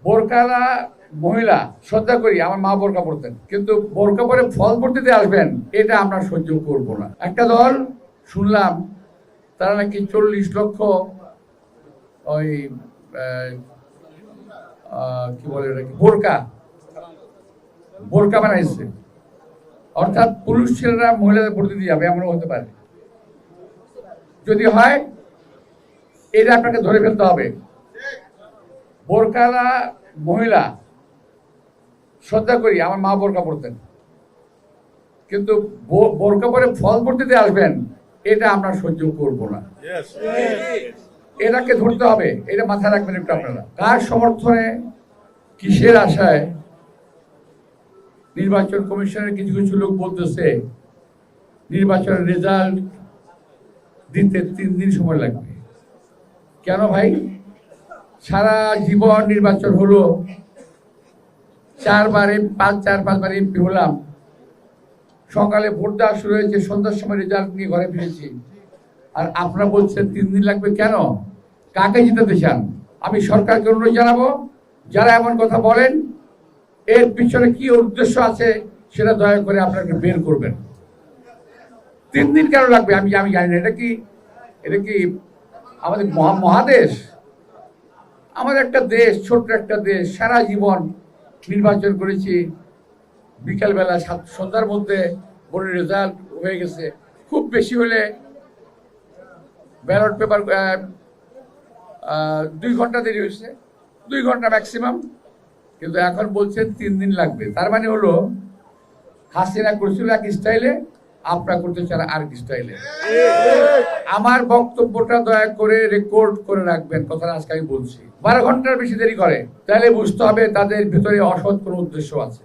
বোরকারা মহিলা শ্রদ্ধা করি, আমার মা বোরকা পড়তেন, কিন্তু বোরকা পরে ফল পড়তে আসবেন এটা আমরা সহ্য করব না। একটা দল শুনলাম তারা নাকি 40 লক্ষ ওই কি বলে বোরকা বোরকা বানাইছে, অর্থাৎ পুরুষ ছেলেরা মহিলাদের পড়তে দিয়ে যাবে, এমনও হতে পারে। যদি হয় এটা আপনাকে ধরে ফেলতে হবে। বোরকারা মহিলা শ্রদ্ধা করি, আমার মা বোরকা পড়তেন, কিন্তু বোরকা পরে ফল পড়তে আসবেন এটা আমরা সহ্য করব না। এটাকে ধরতে হবে, এটা মাথায় রাখবেন একটু আপনারা। কার সমর্থনে কিসের আশায় নির্বাচন কমিশনের কিছু কিছু লোক বলতেছে নির্বাচনের রেজাল্ট দিতে 3 দিন সময় লাগবে। কেন ভাই? সারা জীবন নির্বাচন হলো, 4 বার এমপি হলাম, সকালে ভোট দেওয়া শুরু হয়েছে, সন্ধ্যার সময় রেজাল্ট নিয়ে ঘরে ফিরেছি, আর আপনারা বলছেন 3 দিন লাগবে। কেন? কাকে জিতাতে চান? আমি সরকারকে অনুরোধ জানাবো, যারা এমন কথা বলেন এর পিছনে কি উদ্দেশ্য আছে সেটা দয়া করে আপনাকে বের করবেন। 3 দিন কেন লাগবে আমি জানি না। এটা কি আমাদের মহাদেশ? আমাদের একটা দেশ, ছোট্ট একটা দেশ, সারা জীবন নির্বাচন করেছি, বিকালবেলা সন্ধ্যার মধ্যে ভোটের রেজাল্ট হয়ে গেছে। খুব বেশি হলে ব্যালট পেপার 2 ঘন্টা দেরি হয়েছে, 2 ঘন্টা ম্যাক্সিমাম, কিন্তু এখন বলছেন 3 দিন লাগবে। তার মানে হলো হাসিনা করছিল এক স্টাইলে, আপনারা করতে চান আরেক স্টাইলে। আমার বক্তব্যটা দয়া করে রেকর্ড করে রাখবেন, কথাটা আজকে আমি বলছি। 12 ঘন্টার বেশি দেরি করে তাহলে বুঝতে হবে তাদের ভিতরে অসৎ কোনো উদ্দেশ্য আছে।